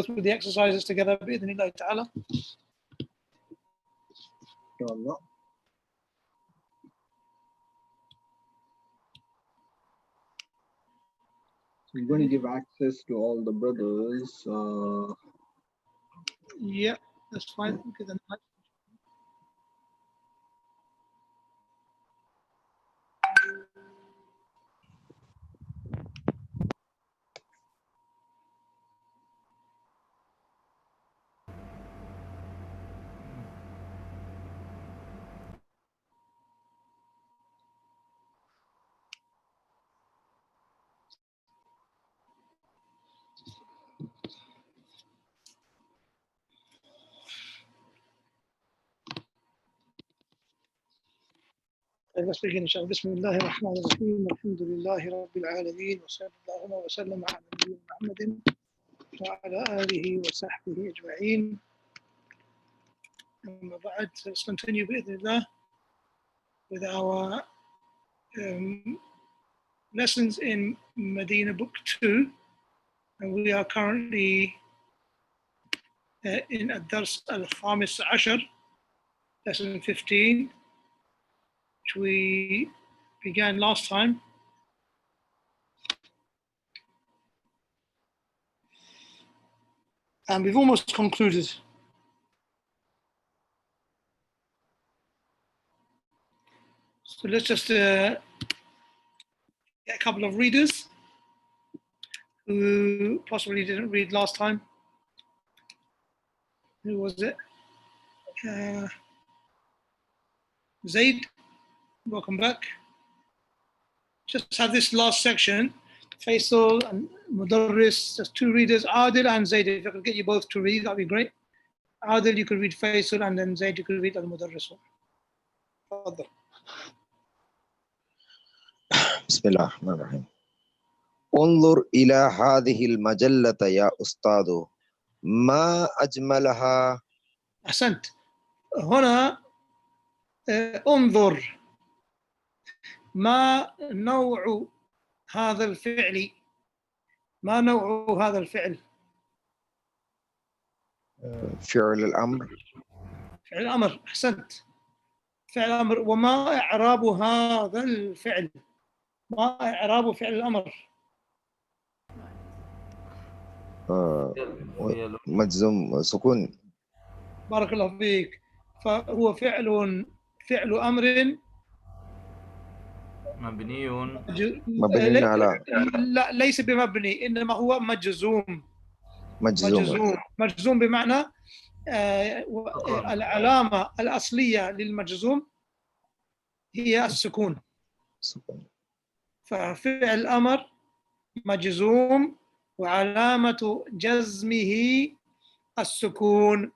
through the exercises together بإذن الله تعالى. Inshallah. We're going to give access to all the brothers. Yeah, that's fine. Okay, then. Let's begin, inshallah. Bismillah ar-Rahman ar-Rahim. Alhamdulillahi Rabbil Alameen. Wa sallallahu wa sallam ala Nadeem Muhammadin wa ala alihi wa sahbihi ajma'een. Amma ba'd. Let's continue bi'idhnillah with our lessons in Madeenah Book 2. And we are currently in Ad-Dars al-Khamis Ashar, lesson 15. Which we began last time. And we've almost concluded. So let's just get a couple of readers who possibly didn't read last time. Who was it? Zaid. Welcome back. Just have this last section, Faisal and Mudarris, just two readers, Adil and Zaid. If I could get you both to read, that'd be great. Adil, you could read Faisal, and then Zaid, you could read Al-Mudarris one. بسم الله الرحمن الرحيم. انظر إلى هذه المجلة يا أستاذ ما أجملها. أحسنت. هنا انظر ما نوع هذا الفعل؟ ما نوع هذا الفعل؟ فعل الأمر. فعل الأمر. أحسنت. فعل الأمر. وما إعراب هذا الفعل؟ ما إعراب فعل الأمر؟ مجزوم سكون. بارك الله فيك. فهو فعل أمر مبني على، لا ليس بمبني، إنما هو مجزوم بمعنى العلامة الأصلية للمجزوم هي السكون. ففعل الأمر مجزوم وعلامة جزمه السكون.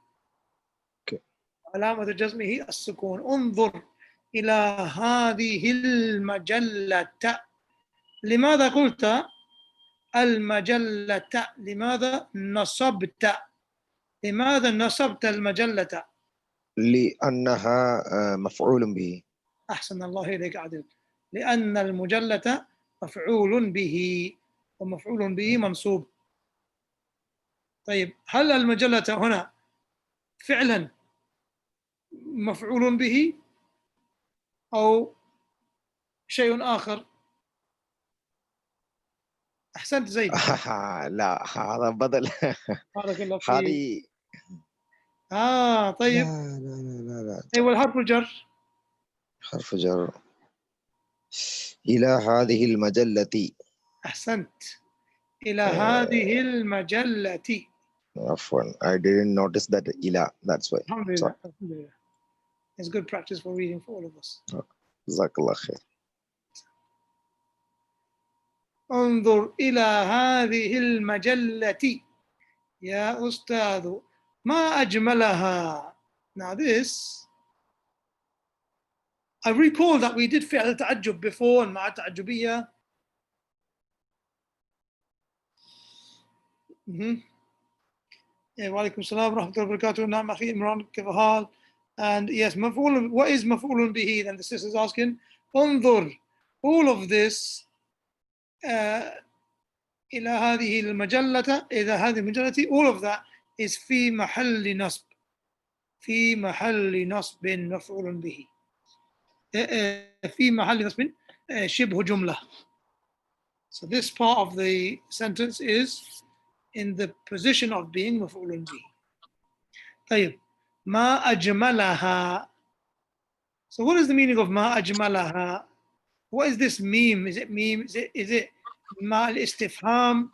علامة جزمه السكون. انظر إلى هذه المجلة. لماذا قلت المجلة؟ لماذا نصبت المجلة؟ لأنها مفعول به. أحسن الله إليك عادل. لأن المجلة مفعول به، ومفعول به منصوب. طيب، هل المجلة هنا فعلا مفعول به أو شيء آخر؟ أحسنت زيد. لا، هذا بدل. بارك الله فيك. هذه طيب. لا. أيوة، الحرف الجر. حرف جر. إلى هذه المجلة. أحسنت. إلى هذه المجلة. عفوا, I didn't notice that إلى. That's why. Alhamdulillah. Alhamdulillah. It's good practice for reading for all of us. جزاك الله خير. انظر إلى هذه المجلة يا أستاذ ما أجملها. Now this, I recall that we did فعل تعجب before and مع تعجبية. وعليكم السلام ورحمة الله وبركاته. نعم أخي إمران، كيف الحال؟ And yes, مفعول. What is مفعول به? Then the sister is asking. انظر. All of this إلى هذه المجلة إذا هذه المجلة all of that is في محل نصب في محل نصب مفعول به في محل نصب شبه جملة. So this part of the sentence is in the position of being مفعول به. طيب ما أجملها. So what is the meaning of ما أجملها? What is this meme? Is it meme? Is it ما الاستفهام?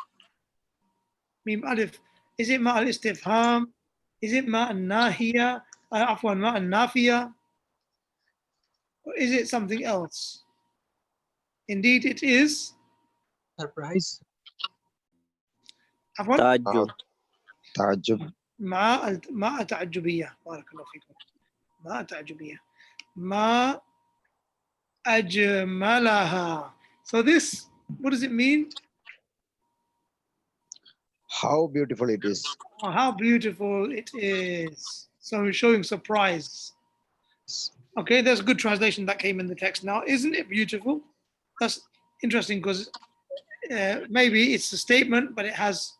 ميم ألف. Is it ما الاستفهام? Is it ما الناهية? عفوا ما النافية? Or is it something else? Indeed it is. Surprise. عفوا تعجب. تعجب. ما تعجبية. بارك الله فيكم. ما تعجبية. ما أجملها. So this, what does it mean? How beautiful it is. Oh, how beautiful it is. So he's showing surprise. Okay, there's a good translation that came in the text now. Isn't it beautiful? That's interesting because maybe it's a statement, but it has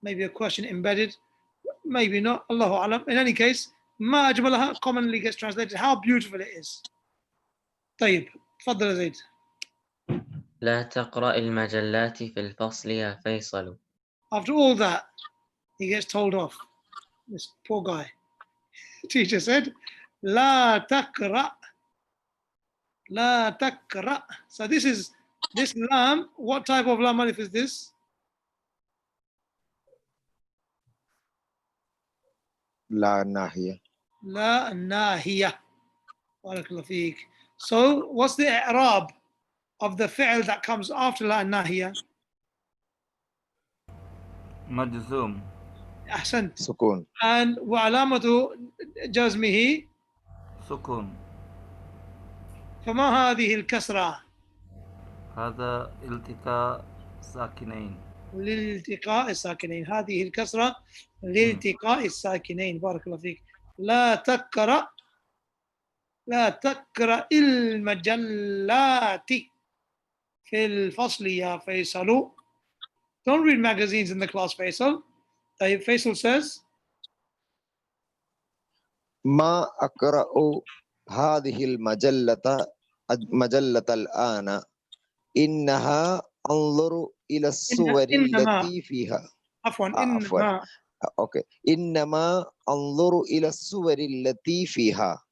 maybe a question embedded. Maybe not. Allahu Alam. In any case, ما أجملها commonly gets translated how beautiful it is. طيب تفضل يا زيد. لا تقرأ المجلات في الفصل يا فيصل. After all that, he gets told off. This poor guy. Teacher said, لا تقرأ. لا تقرأ. So this lam, what type of lam alif is this? لا ناهية. لا الناهية. بارك الله فيك. So what's the i'rab of the fi'l that comes after لا الناهية? مجزوم. أحسنت. سكون. And وعلامة جزمه سكون. فما هذه الكسرة؟ هذا التقاء ساكنين. لالتقاء الساكنين. هذه الكسرة لالتقاء الساكنين. بارك الله فيك. لا تقرأ المجلات في الفصل يا فيصل. Don't read magazines in the class, Faisal. Faisal says, ما أقرأ هذه المجلة الآن إنها أنظر إلى الصور التي فيها. عفوا عفوا. أوكي. إنما أنظر إلى الصور التي فيها.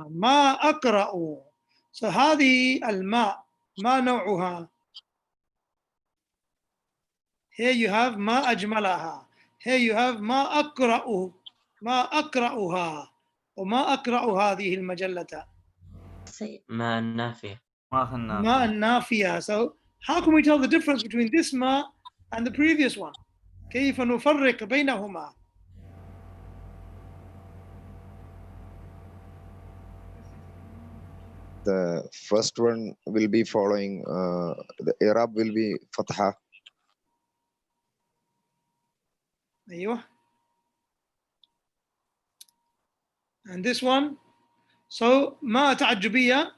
ما أقرأ. So هذه الماء ما نوعها? Here you have ما أجملها. Here you have ما أقرأ. ما أقرأها. وما أقرأ هذه المجلة. ما النافية. ما النافية. So how can we tell the difference between this ma and the previous one? كيف نفرق بينهما؟ The first one will be following, the Arab will be Fatha. أيوه. And this one, so ما تعجبية,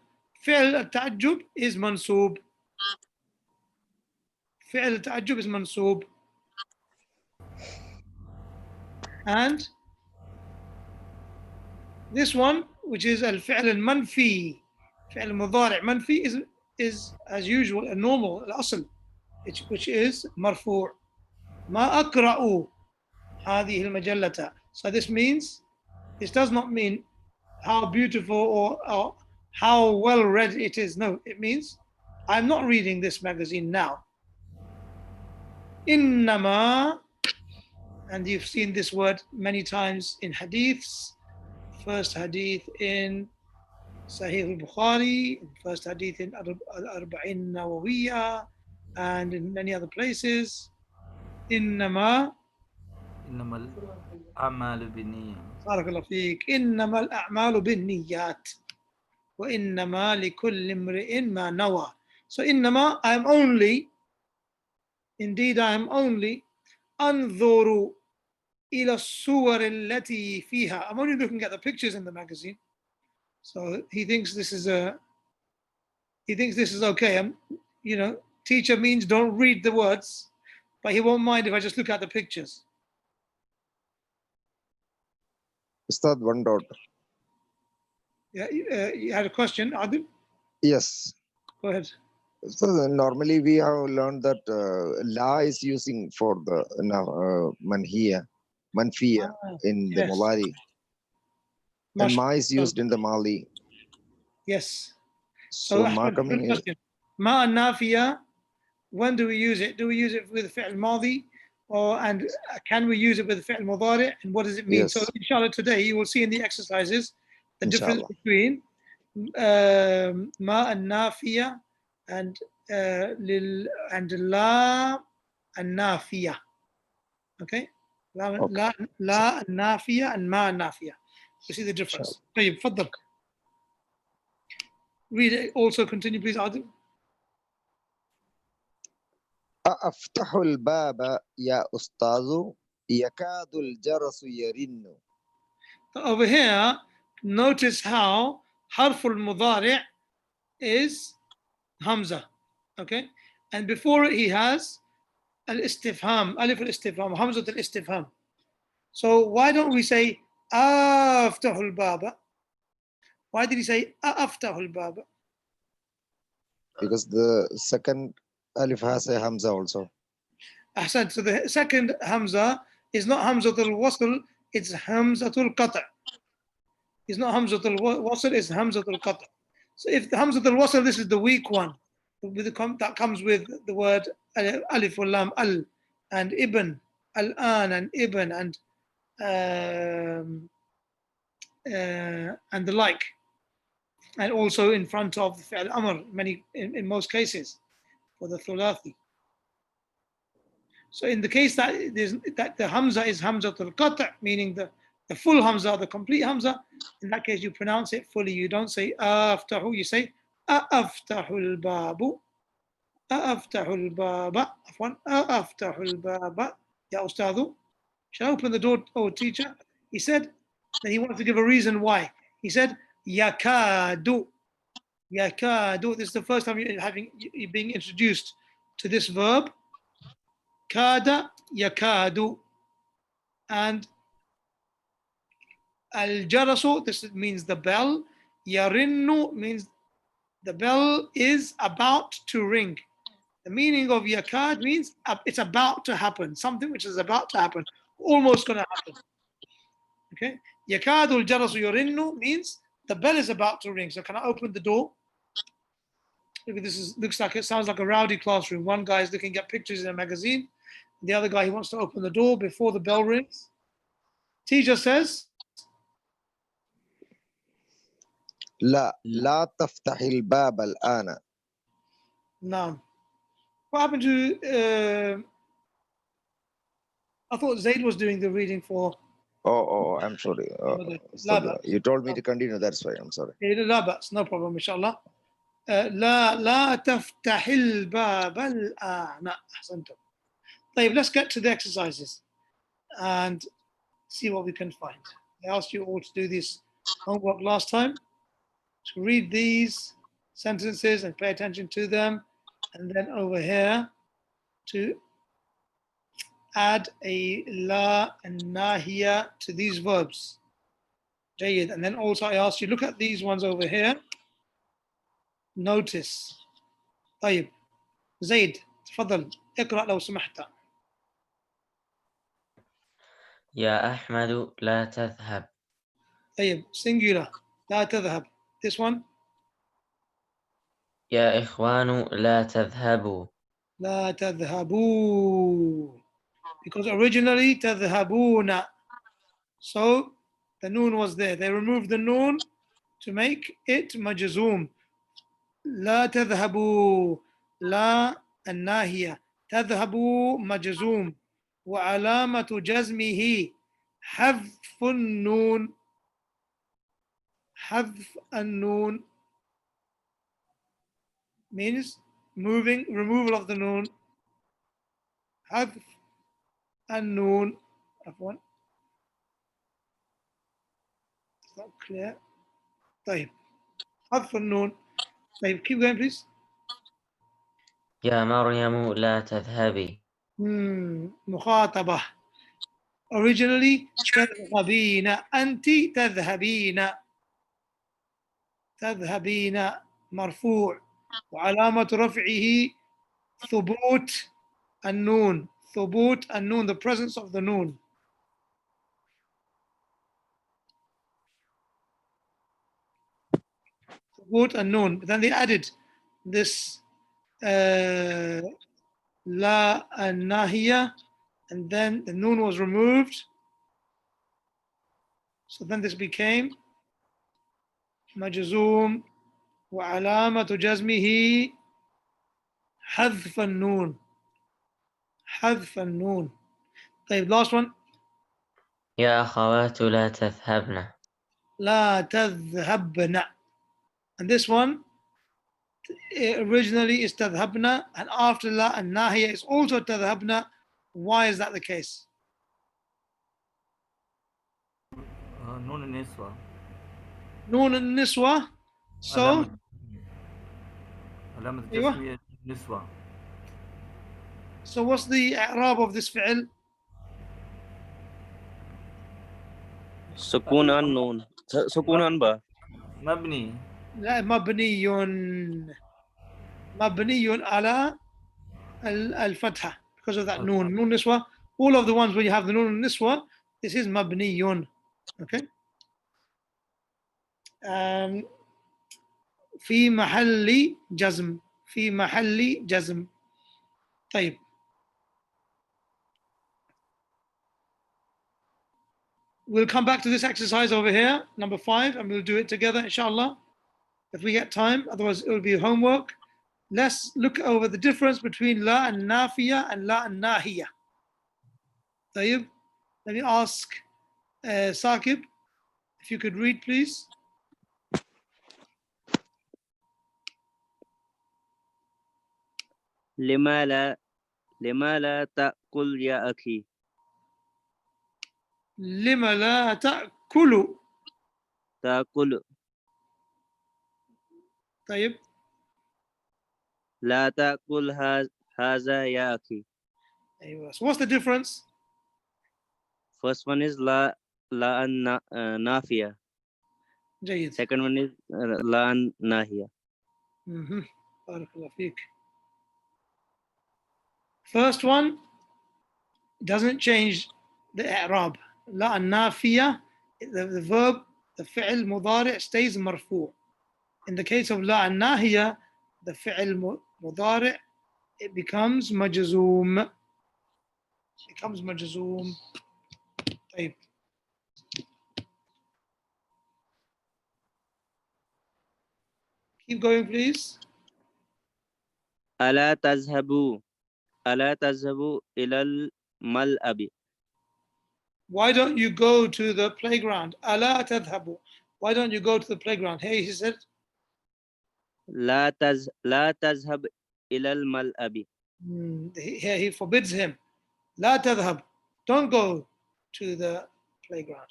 فعل التعجب is منصوب. فعل التعجب is منصوب. And this one, which is الفعل المنفي, فعل مضارع منفي is as usual a normal الأصل, which is مرفوع. ما أقرأ هذه المجلة. So this means, this does not mean how beautiful or how well read it is. No, it means I'm not reading this magazine now. إنما, and you've seen this word many times in hadiths. First hadith in Sahih al-Bukhari, first hadith in Al-Arba'in Nawawiyya, and in many other places. إنما الأعمال بالنية. بارك الله فيك. إنما الأعمال بالنيات وإنما لكل امرئ ما نوى. So إنما, I am only, indeed I am only, أنظر إلى الصور التي فيها. I'm only looking at the pictures in the magazine. So he thinks this is okay. You know, teacher means don't read the words. but he won't mind if I just look at the pictures. Ustad, one doubt. Yeah, you had a question, Adil? Yes. Go ahead. So normally we have learned that la is using for the manfiya in the Yes. Mulari. And ma is used in the Mali. Yes. So ma Ahmed, coming good in. question. Ma nafiya, when do we use it? Do we use it with fi'l madi? And can we use it with fi'l mudari? And what does it mean? Yes. So inshallah today you will see in the exercises the difference Inshallah. between ma nafiya and la nafiya. Okay? La nafiya and ma nafiya. You see the difference. طيب تفضل. Read it. Also continue please, Adil. أفتح الباب يا أستاذ يكاد الجرس يرن. Over here, notice how harf al-mudari' is hamza, okay? And before it he has al-istifham, alif al-istifham, hamza al-istifham. So why don't we say aftahu al-baba? Why did he say aftahu al-baba? Because the second alif has a hamza also. Ahsan, so the second hamza is not hamza al-wasl, it's hamza al-qata'. It's not hamza al-wasl, it's hamza al-qata'. So if the hamza al-wasl, this is the weak one, that comes with the word alif wal lam al and ibn, al-an and ibn and the like, and also in front of fi'l amr in most cases for the thulathi. So in the case that the hamza is hamza al-qata', meaning the full hamza, the complete hamza, in that case you pronounce it fully. You don't say aftahu, you say aftahu al-babu, aftahu al-baba, aftahu al-baba, ya ustadu. Shall I open the door, oh teacher? He said that he wanted to give a reason why. He said yakadu, yakadu. This is the first time you're being introduced to this verb. Kada yakadu. And al-jarasu, this means the bell. Yarinnu means the bell is about to ring. The meaning of yakad means it's about to happen, something which is about to happen, almost going to happen. Okay? Yakadu al-jarasu yarinnu means the bell is about to ring. So can I open the door? Look, looks like it sounds like a rowdy classroom. One guy is looking at pictures in a magazine. The other guy, he wants to open the door before the bell rings. Teacher says, لا تفتح الباب الآن. no. What happened to, I thought Zaid was doing the reading for. Oh, I'm sorry. You told me to continue, that's why I'm sorry. لا بأس, no problem, inshallah. لا تفتح الباب الآن. أحسنتم. طيب, let's get to the exercises and see what we can find. I asked you all to do this homework last time, to read these sentences and pay attention to them, and then over here to add a la and nahiya to these verbs. جيد. And then also I asked you, look at these ones over here. Notice. طيب. زيد تفضل اقرأ لو سمحت. يا أحمد لا تذهب. طيب, singular. لا تذهب. This one. يا إخوان لا تذهبوا. لا تذهبوا. Because originally تذهبون. So the noon was there. They removed the noon to make it majzoom. لا تذهبوا. لا الناهية. تذهبوا مجزوم. وعلامة جزمه حذف النون. حذف النون means moving, removal of the noon. حذف النون. عفوا. It's not clear. طيب. حذف النون. طيب, keep going please. يا مريم لا تذهبي. مخاطبة. Originally تذهبين أنت تذهبين تذهبين مرفوع وعلامة رفعه ثبوت النون ثبوت النون the presence of the noon. ثبوت النون. Then they added this لا الناهية and then the noon was removed. So then this became مجزوم وعلامة جزمه حذف النون حذف النون. طيب last one. يا أخوات لا تذهبن. لا تذهبن. And this one originally is تذهبن and after لا الناهية is also تذهبن. Why is that the case? نون النسوة. نون النسوة. So علامة أيوة. التسمية نسوة. So what's the إعراب of this فعل? سكون النون سكون أنبا مبني. لا مبني مبني على الفتحة because of that noon. Noon niswa. All of the ones where you have the noon niswa, this is mabniyun. Okay. في محل جزم في محل جزم. طيب. We'll come back to this exercise over here, number 5, and we'll do it together, inshallah, if we get time. Otherwise, it will be homework. Let's look over the difference between la and nafiya and la and nahiya. طيب. Let me ask Saqib, if you could read, please. لما لا تأكل يا أخي لما لا تأكل. تأكل طيب. لا تأكل هذا يا أخي. أيوة. So what's the difference? First one is لا نافية. جيد. Second one is لا ناهية. بارك الله فيك. First one doesn't change the i'rab. لا النافية, the verb, the فعل مضارع stays مرفوع. In the case of لا الناهية, the فعل مضارع, it becomes مجزوم. Becomes مجزوم. طيب. Keep going, please. ألا تذهبوا إلى الملعب. Why don't you go to the playground? ألا تذهبوا. Why don't you go to the playground? Hey, he said. لا تذهب إلى الملعب. Here he forbids him. لا تذهب. Don't go to the playground.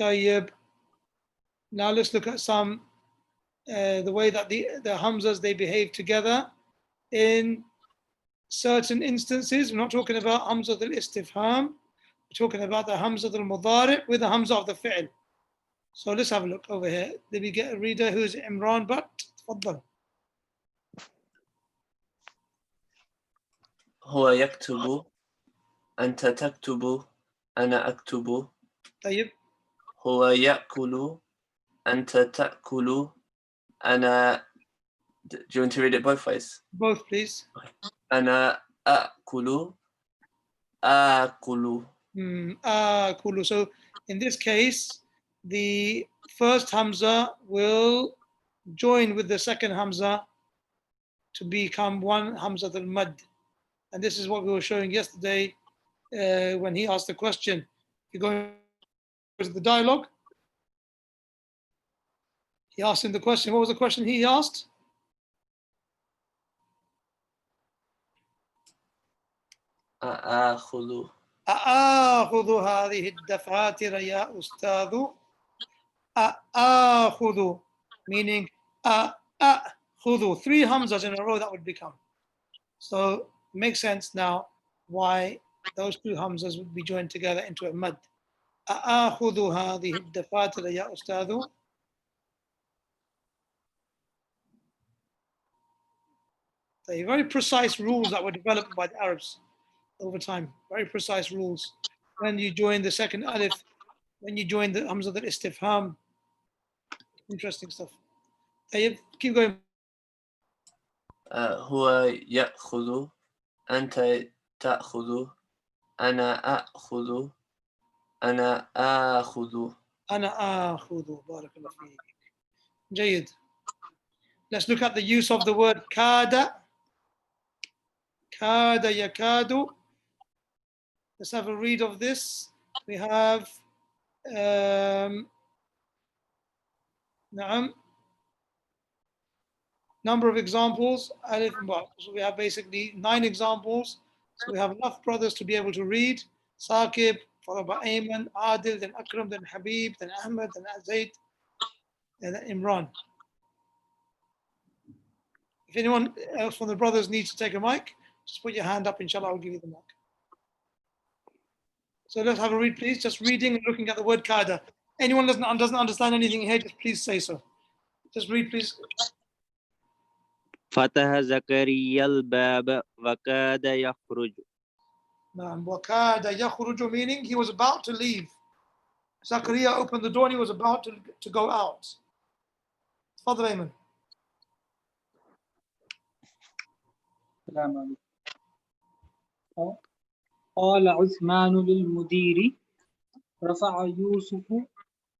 طيب. Now let's look at some the way that the hamzas they behave together in certain instances. We're not talking about hamza al-istifham. We're talking about the hamza al-mudari' with the hamza of the fi'l. So let's have a look over here. Did we get a reader who's Imran Butt? تفضل. هو يكتب أنت تكتب أنا أكتب. طيب. هو يأكل أنت تأكل أنا. Do you want to read it both ways? Both, please. أنا أأكل آكل. آكل. So in this case, the first hamza will join with the second hamza to become one hamza al-mad. And this is what we were showing yesterday when he asked the question. You go to the dialogue. He asked him the question. What was the question he asked? أأخذ أأخذ هذه الدفاتر يا أستاذ. أأخذ, meaning أأخذ. 3 hamzas in a row that would become. So makes sense now why those two hamzas would be joined together into a mad. أآخذ هذه الدفاتر يا أستاذ. They very precise rules that were developed by the Arabs over time. Very precise rules. When you join the second alif, when you join the hamza al istifham, interesting stuff. Keep going. هو يأخذ أنت تأخذ أنا أأخذ أنا آخذ. أنا آخذ. بارك الله فيك. جيد. Let's look at the use of the word kada. Kada yakadu. Let's have a read of this. We have نعم. Number of examples. Alif and Ba. So we have basically 9 examples. So we have enough brothers to be able to read. Saqib, followed by Ayman, Adil, then Akram, then Habib, then Ahmed, then Zaid, and then Imran. If anyone else from the brothers needs to take a mic, just put your hand up, inshallah, I'll give you the mic. So let's have a read, please. Just reading and looking at the word kada. Anyone doesn't understand anything here, just please say so. Just read, please. فتح زكريا الباب وكاد يخرج. وَكَادَ يَخْرُجُ, meaning he was about to leave. Zakaria opened the door and he was about to go out. Father Ayman. السلام عليكم. قال عثمان للمدير رفع يوسف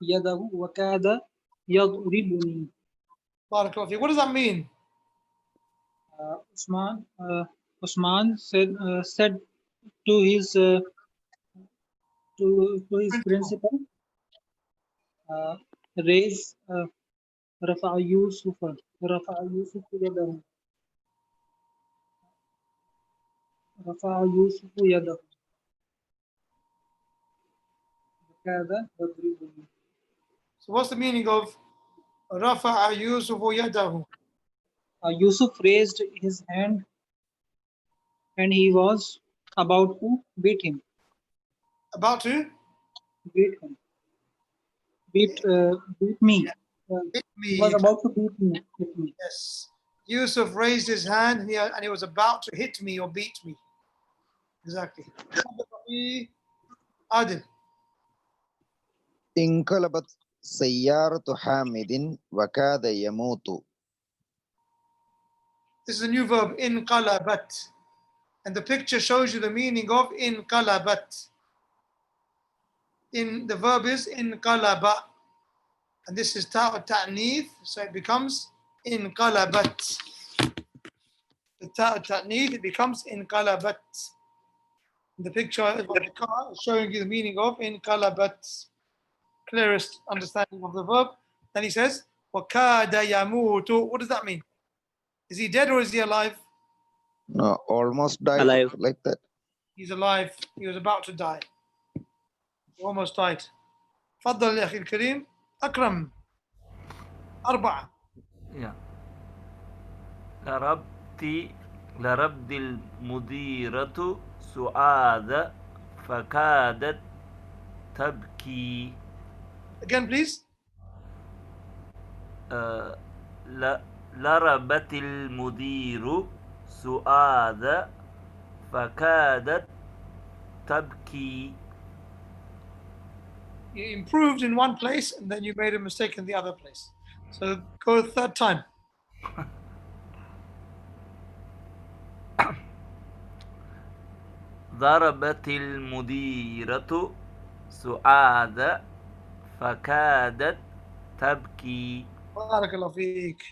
يده وكاد يضربني. بارك الله فيك. What does that mean? Usman said to his principal, raise رفع يوسف يده رفع يوسف يده وكاد يضربني. So what's the meaning of رفع يوسف يده? Yusuf raised his hand and he was about to beat him. About to? Beat him. Beat me. Hit me. He was about to beat me. Yes. Yusuf raised his hand and he was about to hit me or beat me. Exactly. Adil. انقلبت سيارة حامد وكاد يموت. This is a new verb, inqalabat. And the picture shows you the meaning of inqalabat. The verb is inqalaba. And this is ta'nith, so it becomes inqalabat. The ta'nith, it becomes inqalabat. The picture of the car is showing you the meaning of inqalabat. Clearest understanding of the verb. Then he says, وَكَادَ يَمُوتُ. What does that mean? Is he dead or is he alive? No, almost died. Alive. Like that. He's alive. He was about to die. He almost died. تفضل يا أخي الكريم. أكرم. 4. Yeah. لربد المديرة سعاد فكادت تبكي. Again, please. لربت المدير سعاد فكادت تبكي. You improved in one place and then you made a mistake in the other place. So go a third time. ضربت المديرة سعاد فكادت تبكي. بارك الله فيك.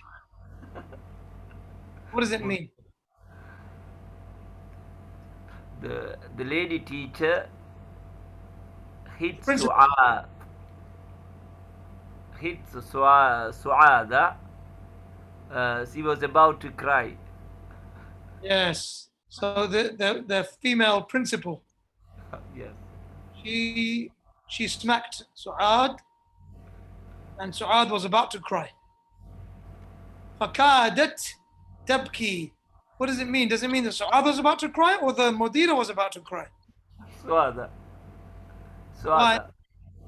What does it mean? The lady teacher hit Principal. Suada. She was about to cry. Yes. So the female principal, Yes. she smacked Suad, and Suad was about to cry. فكادت تبكي. What does it mean? Does it mean the Sa'aba was about to cry or the Madeenah was about to cry? Suada. Why? Suada.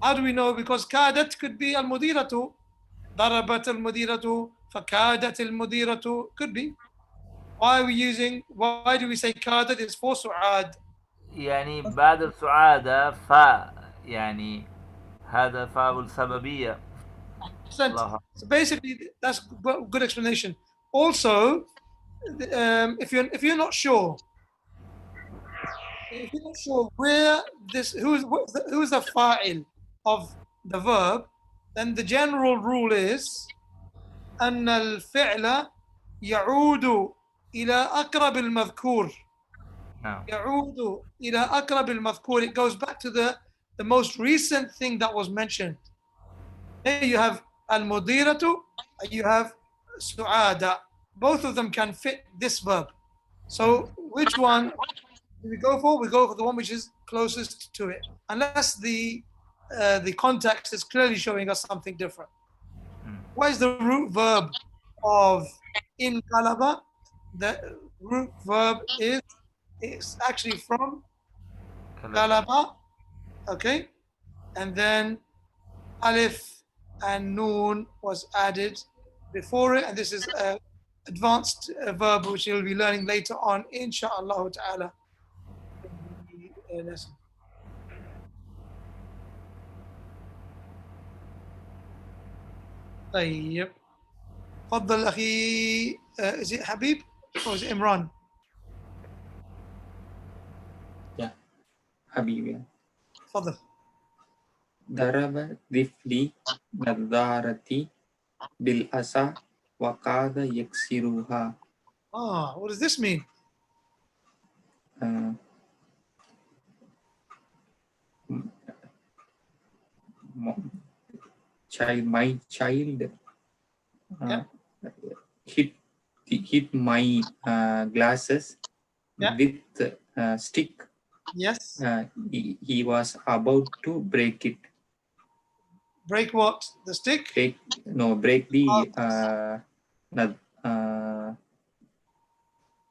How do we know? Because kadat could be al-mudiratu. Darabat al-mudiratu. Fakadat al-mudiratu. Could be. Why do we say kadat is for su'ad? يعني بعد السعادة فاء يعني هذا فاء السببية. الله. So basically, that's good explanation. Also, if you're not sure, where who's the fa'il of the verb, then the general rule is أن الفعل يعود إلى أقرب المذكور. يعود إلى أقرب المذكور. It goes back to the most recent thing that was mentioned. Here you have al-mudiratu and you have su'ada. Both of them can fit this verb. So which one do we go for? We go for the one which is closest to it, unless the context is clearly showing us something different. What is the root verb of in kalaba? The root verb is actually from kalaba, okay, and then alif and noon was added before it, and this is an advanced verb which you'll be learning later on, inshallah ta'ala. Lesson. طيب تفضل أخي is it Habib or is it Imran? حبيبي تفضل. ضرب طفلي نظارتي بالعصا وكاد يكسرها. What does this mean? My child hit my glasses with stick. Yes. He was about to break it. Break what? The stick? Break the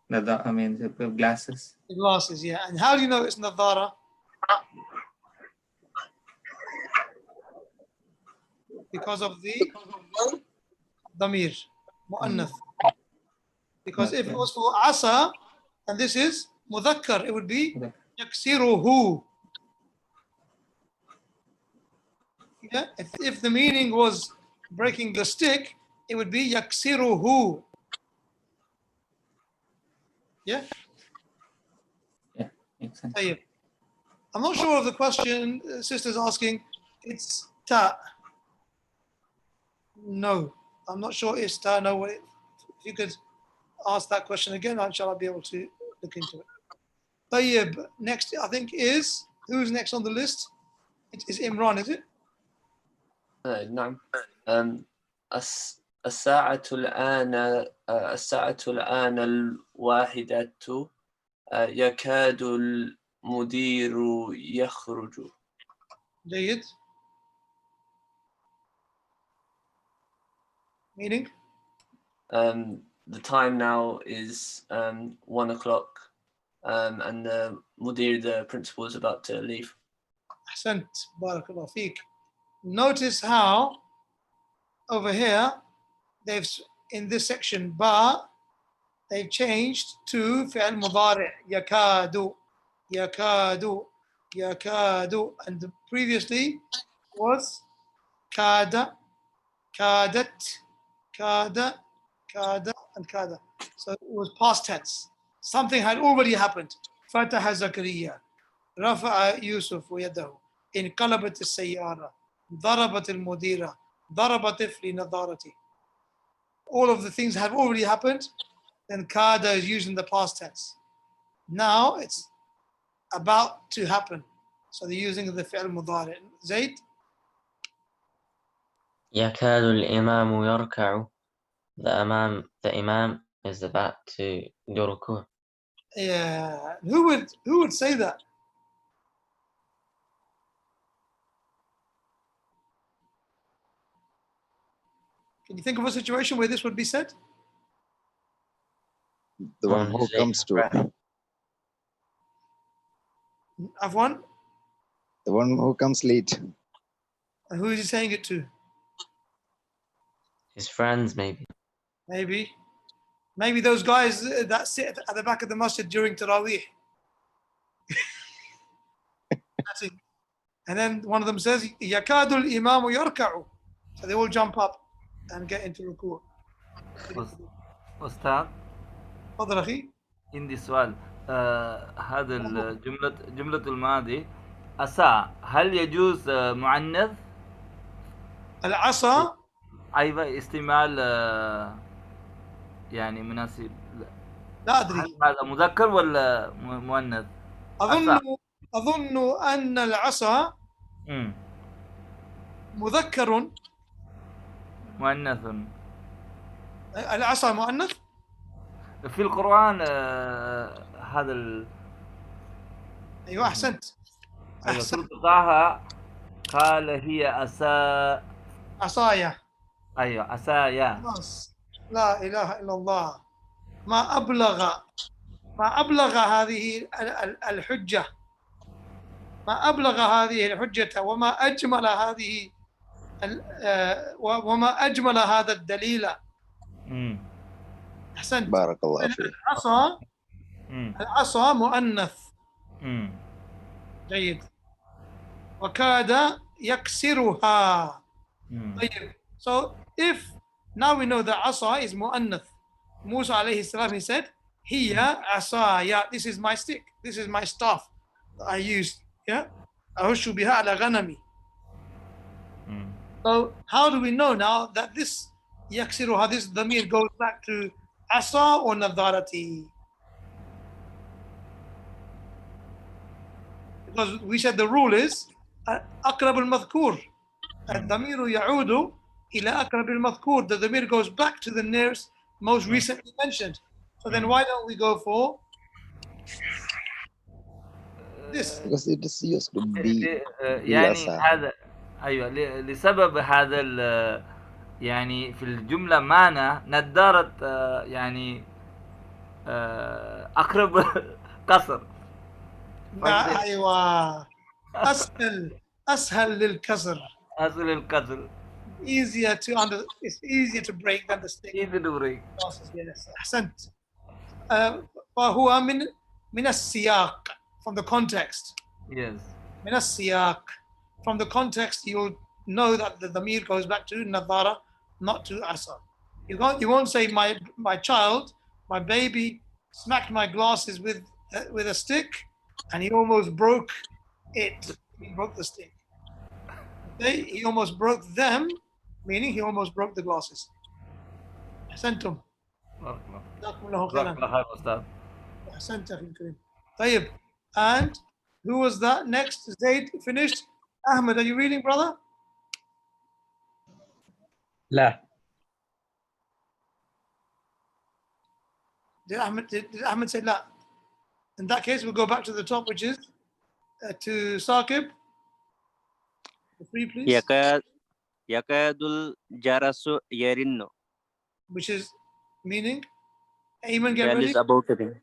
the glasses. The glasses, yeah. And how do you know it's nadara? Because of the damir, mu'annath. Because if it was for asa, and this is mudhakkar, it would be yaksiruhu. Yeah? If the meaning was breaking the stick, it would be yaksiruhu. Yeah? Yeah, makes sense. I'm not sure of the question sister's asking. It's ta. No, I'm not sure it's ta. No, if you could ask that question again, inshallah I'll be able to look into it. Tayyib, next I think is, who's next on the list? It is Imran, is it? نعم. الساعة الآن الواحدة يكاد المدير يخرج. جيد. Meaning? The time now is 1 o'clock, and the mudir, the principal, is about to leave. Ahsant, barakallah feek. Notice how over here they've, in this section ba, they've changed to fi'al mudari' yakadu, yakadu, yakadu, and previously was kada, kadat, kada, kada, and kada. So it was past tense. Something had already happened. Fataha Zakariya, Rafa'a Yusuf ويده, انقلبت السيارة, ضربت المديرة, ضرب طفلي نظارتي. All of the things have already happened. Then kada is used in the past tense. Now it's about to happen. So they're using the fi'l mudari'. Zayd? يكاد الإمام يركع. The imam is about to do ruku'. Yeah. Who would say that? Can you think of a situation where this would be said? The one on who his comes to. breath. Afwan, The one who comes late. and who is he saying it to? His friends, maybe. Maybe those guys that sit at the back of the masjid during Taraweeh. That's it. And then one of them says, يَكَادُ الْإِمَامُ يَرْكَعُ. So they all jump up and get into ruku'. أستاذ تفضل أخي. عندي سؤال. هذا جملة الماضي أساء هل يجوز معنث؟ العصا أيوة استعمال يعني مناسب. لا أدري. هل هذا مذكر ولا مؤنث؟ أظن أن العصا مذكر. مؤنث. العصا مؤنث؟ في القرآن هذا أيوة أحسنت. أيوة سورة طه قال هي عصايا. أيوة عصايا. لا إله إلا الله. ما أبلغ هذه الحجة. ما أبلغ هذه الحجة وما أجمل هذه وما أجمل هذا الدليل. أحسنت. بارك الله فيك. العصا مؤنث. جيد. وكاد يكسرها. طيب. So if now we know that asa is mu'annath. Musa alayhi salam, he said, Hiya asaya. This is my stick. This is my staff that I used. Yeah. أهش بها على غنمي. So how do we know now that this yaksiruha, this dhamir goes back to asa or nadharati? Because we said the rule is أقرب المذكور. الضمير يعود إلى أقرب المذكور. The dhamir goes back to the nearest, most recently mentioned. So then why don't we go for this? Because it is used to be. يعني هذا أيوة لسبب هذا يعني في الجملة معنى نظارة يعني أقرب قصر. أيوة أسهل للكسر. أسهل للكسر. Easier to it's easier to break than the stick. Easy to break. Yes. أحسنت. فهو من السياق, from the context. Yes. من السياق. From the context, you'll know that the dhamir goes back to nadhara, not to asa. You won't say my child, my baby, smacked my glasses with a stick, and he almost broke it. He broke the stick. Okay? He almost broke them, meaning he almost broke the glasses. أحسنتم. جزاكم الله خيرا. أحسنت أخي الكريم. طيب. And who was that next? Zaid finished. Ahmed, are you reading, brother? لا. Did Ahmed say la? In that case, we'll go back to the top, which is to Saqib. The three, please. Yakadul jarasu yarinno. Which is meaning? Ayman, get Bell ready. is about to ring.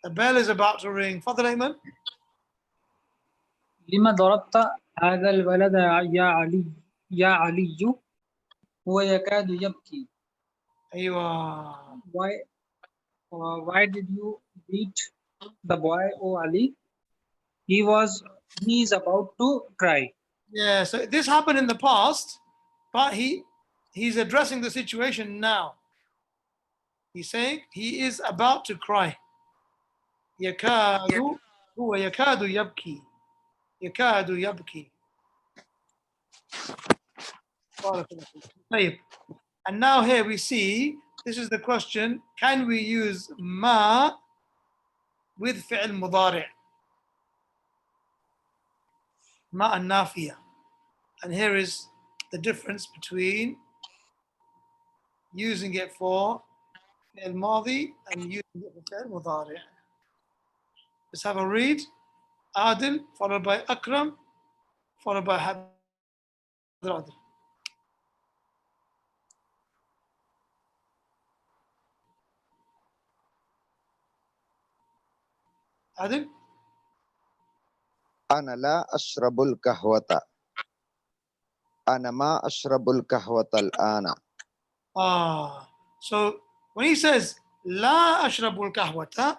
The bell is about to ring. Fadl Ayman. لما ضربت هذا الولد يا علي هو يكاد يبكي. أيوة. Why did you beat the boy, O Ali? He is about to cry. Yeah, so this happened in the past, but he's addressing the situation now. He's saying he is about to cry. يكاد هو يكاد يبكي. يكاد يبكي. And now here we see, this is the question, can we use ma with fi'l mudari'? Ma an-nafiya. And here is the difference between using it for fi'l madi and using it for fi'l mudari'. Let's have a read. Adil, followed by Akram, followed by Adil. Adil? أنا لا أشرب القهوة. أنا ما أشرب القهوة الآن. So when he says لا أشرب القهوة,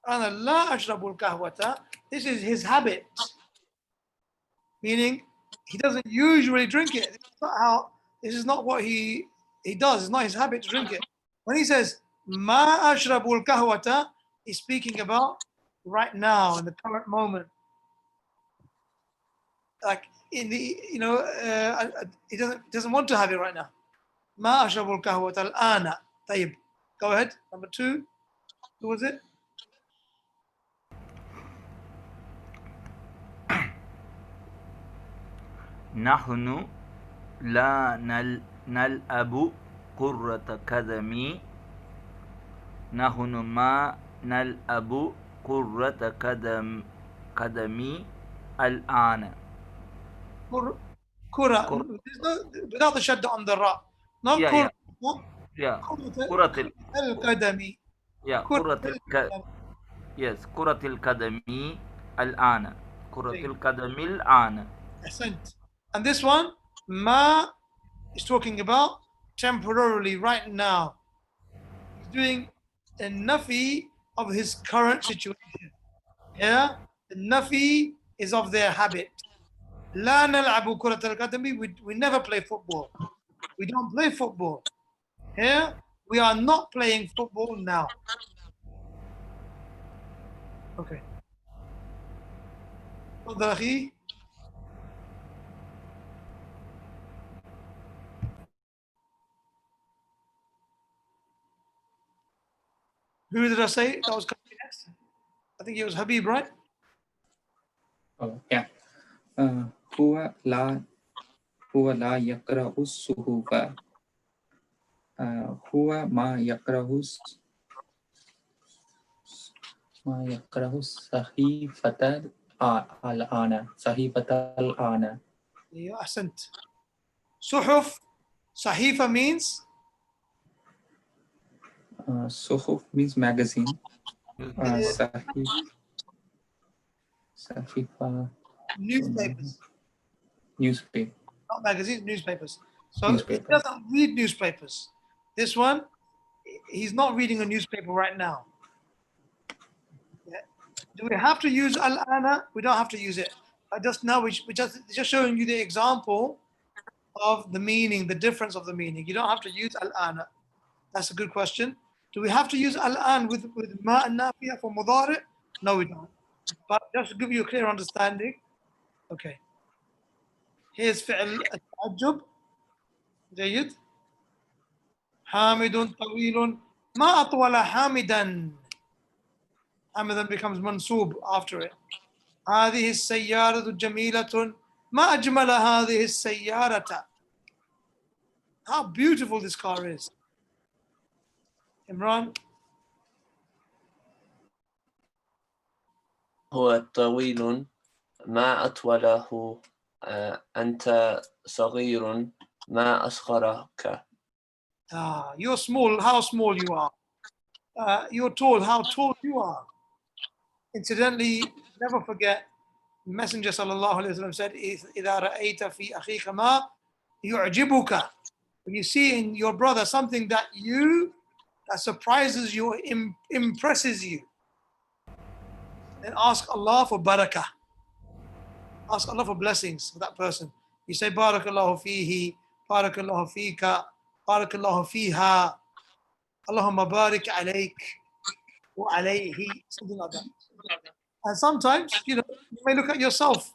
أنا لا أشرب القهوة, this is his habit, meaning he doesn't usually drink it. This is not what he does. It's not his habit to drink it. When he says ما أشرب القهوة, he's speaking about right now in the current moment. Like in the, he doesn't want to have it right now. ما أشرب القهوة الآن. طيب, go ahead. Number 2. Who was it? نحن لا نلعب كرة قدم. نحن ما نلعب كرة قدم الآن. كرة. Without the shadda on the ra. Not كرة. كرة القدم. كرة القدم الآن. كرة القدم الآن. Ahsant. And this one, ma is talking about temporarily, right now. He's doing a nafi of his current situation. Yeah? The nafi is of their habit. لا نلعب كرة القدم. We never play football. We don't play football. Here, we are not playing football now. Okay. تفضل أخي. Who did I say that was coming next? I think it was Habib, right? Oh, yeah. هو لا يقرأ الصحف. هو ما يقرأ صحيفة الآن. صحيفة الآن. Yeah, ahsant. Suhuf, sahifa means? صحف means magazine. صحيفة Newspapers. Newspaper. Not magazines, newspapers. So Newspaper. he doesn't read newspapers. This one, he's not reading a newspaper right now. Yeah. Do we have to use al-ana? We don't have to use it. Just now, we're just showing you the example of the meaning, the difference of the meaning. You don't have to use al-ana. That's a good question. Do we have to use al-an with ma and nafiya for mudari? No, we don't. But just to give you a clear understanding. Okay. Here's فعل التعجب. جيد. حامد طويل. ما أطول حامدا. حامدا becomes منصوب after it. هذه السيارة جميلة. ما أجمل هذه السيارة. How beautiful this car is. Imran. هو طويل ما أطوله. أنت صغير ما أصغرك. You're small, how small you are. You're tall, how tall you are. Incidentally, never forget, the Messenger sallallahu alaihi wasallam said, إذا رأيت في أخيك ما يعجبك. When you see in your brother something that surprises you, impresses you, then ask Allah for barakah. Ask Allah for blessings for that person. You say, Barakallahu fihi, Barakallahu fika, Barakallahu fiha, Allahumma barik alayk, wa alayhi, something like that. And sometimes, you may look at yourself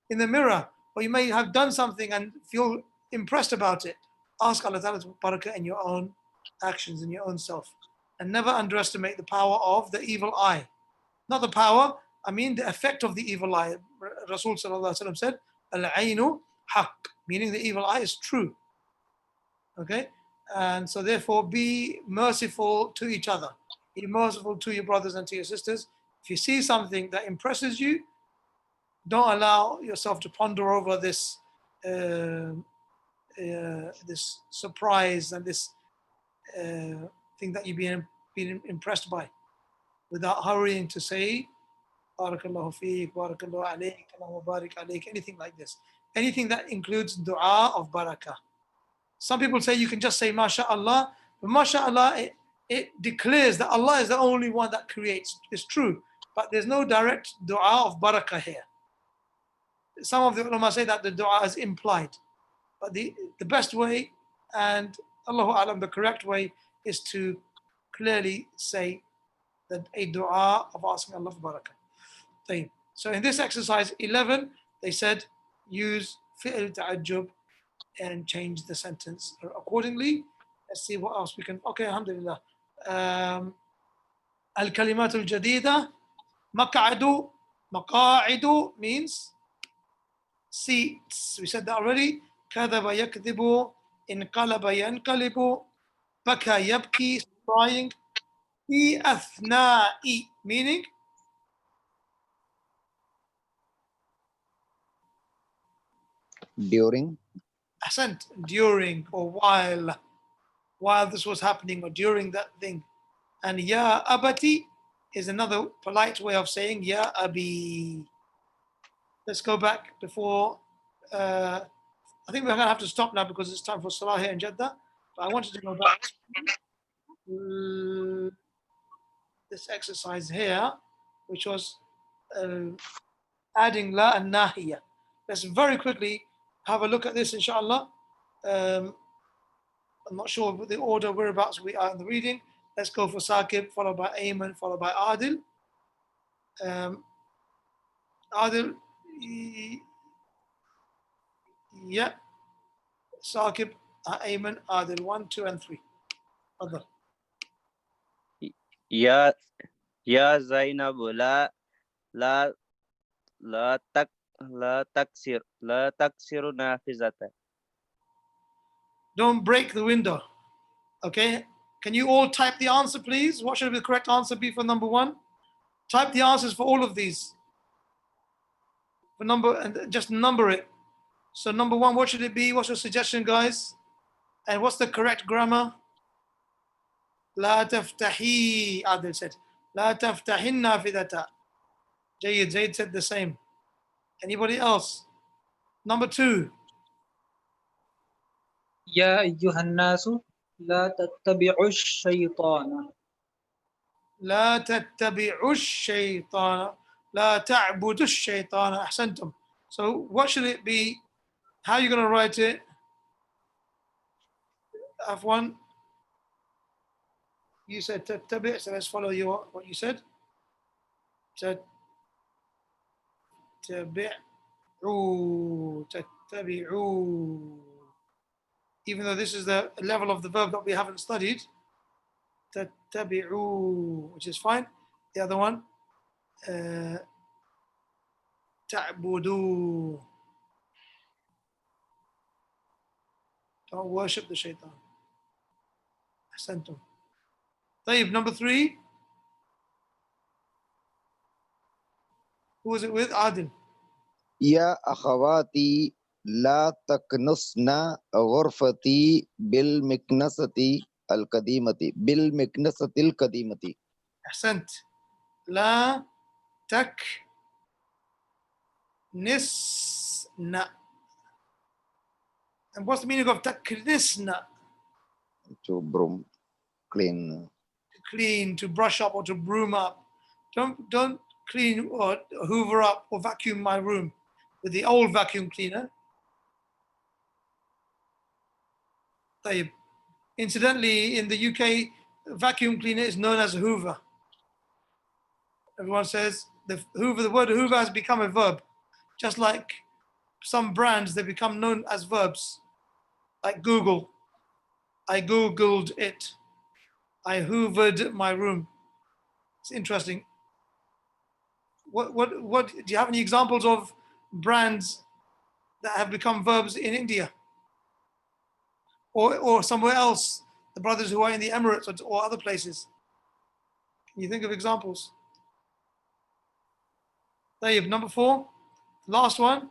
in the mirror, or you may have done something and feel impressed about it. Ask Allah Ta'ala to barakah in your own actions, in your own self. And never underestimate the power of the evil eye. Not the power, I mean the effect of the evil eye. Rasul Sallallahu Alaihi Wasallam said, Al-Ainu haqq, meaning the evil eye is true. Okay? And so therefore be merciful to each other. Be merciful to your brothers and to your sisters. If you see something that impresses you, don't allow yourself to ponder over this this surprise and this thing that you've been been impressed by, without hurrying to say, Barakallahu feek, Barakallahu alayk, Allahumma barik alayk, anything like this. Anything that includes dua of barakah. Some people say you can just say MashaAllah, but MashaAllah, it declares that Allah is the only one that creates. It's true, but there's no direct dua of barakah here. Some of the ulama say that the dua is implied, but the best way, and Allahu Alam, the correct way, is to clearly say that a dua of asking Allah for barakah. So in this exercise 11, they said use fi'l ta'ajjub and change the sentence accordingly. Let's see what else we can. Okay, alhamdulillah. Al-kalimat al-jadida, maq'adu. Maqa'idu means seats. We said that already. Kadhaba yakdhibu, inqalaba yanqalibu, baka yabki, crying. Fi athna'i, meaning During. Ahsan, during or while this was happening or during that thing. And ya abati is another polite way of saying ya abi. Let's go back before, I think we're gonna have to stop now because it's time for Salah here in Jeddah. But I wanted to go back to this exercise here, which was adding la and nahiya. Let's very quickly have a look at this, inshallah. I'm not sure the order whereabouts we are in the reading. Let's go for Saqib, followed by Ayman, followed by Adil. Adil, yeah. Saqib, Ayman, Adil, 1, 2, and 3. Other. Ya Zainab la taksiru nafizata. Don't break the window. Okay. Can you all type the answer, please? What should the correct answer be for number 1? Type the answers for all of these. For number, and just number it. So number 1, what should it be? What's your suggestion, guys? And what's the correct grammar? La taftahi, Adil said. La taftahin nafidata. Jayyid, Zayd said the same. Anybody else? Number 2. يا أيها الناس لا تتبعوا الشيطان. لا تتبعوا الشيطان. لا تعبدوا الشيطان. أحسنتم. So what should it be? How are you going to write it? Afwan, you said tattabi', so let's follow what you said. Tattabi'u. Even though this is the level of the verb that we haven't studied. Tattabi'u, which is fine. The other one, ta'budu. Don't worship the shaitan. Ahsantum. طيب, number 3. Who was it with? Adil. Ya akhawati la taknusna ghurfati bil miknasati al kadimati. Bil miknasati al kadimati. Ahsant. La taknisna. And what's the meaning of taknisna? To broom, clean. To clean, to brush up, or to broom up. Don't clean or hoover up or vacuum my room with the old vacuum cleaner. طيب. Incidentally, in the UK, vacuum cleaner is known as a hoover. Everyone says the word hoover has become a verb. Just like some brands, they become known as verbs. Like Google. I Googled it. I hoovered my room. It's interesting. What do you have any examples of brands that have become verbs in India? Or somewhere else, the brothers who are in the Emirates or other places? Can you think of examples? Tayyib, number 4, last one.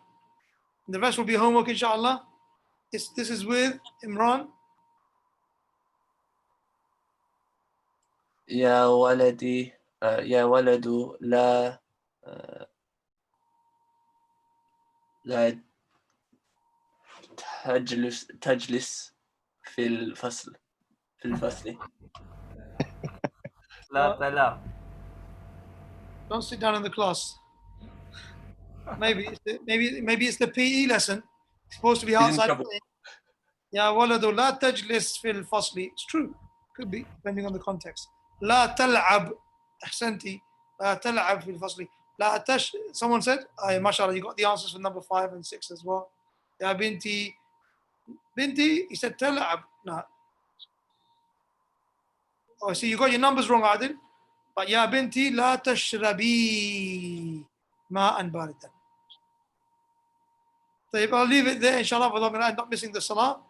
The rest will be homework, inshallah. This is with Imran. يا ولدي يا ولد لا لا تجلس في الفصل لا تلعب. Don't sit down in the class. Maybe it's the PE lesson. It's supposed to be He's in outside. trouble. يا ولد لا تجلس في الفصل. It's true. Could be depending on the context. لا تلعب. أحسنتي. لا تلعب في الفصل. لا Someone said, mashallah, you got the answers for number 5 and 6 as well. يا بنتي. He said تلعب. No. Oh, see, you got your numbers wrong, Adil. But يا بنتي لا تشربي ماء باردا. طيب, I'll leave it there, inshallah, for long. I'm not missing the salah.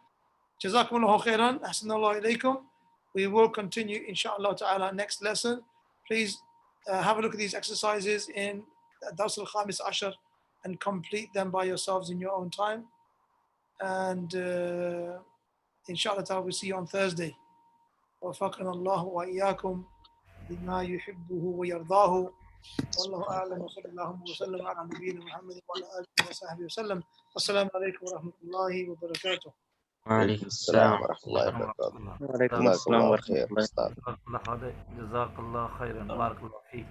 Jazakumullahu khairan. Ahsanallahu ilaykum. We will continue, inshallah ta'ala, next lesson. Please have a look at these exercises in Dars al-Khamis Ashar and complete them by yourselves in your own time. And inshallah ta'ala, we'll see you on Thursday. وفقنا الله وإياكم بما يحبه ويرضاه. والله أعلم وصلى الله وسلم على نبينا محمد وعلى آله وصحبه وسلم. والسلام عليكم ورحمة الله وبركاته. وعليكم السلام ورحمة الله وبركاته. وعليكم جزاك السلام الله ورحمة خير الله. أستاذ. جزاك الله خيرا. بارك الله فيك.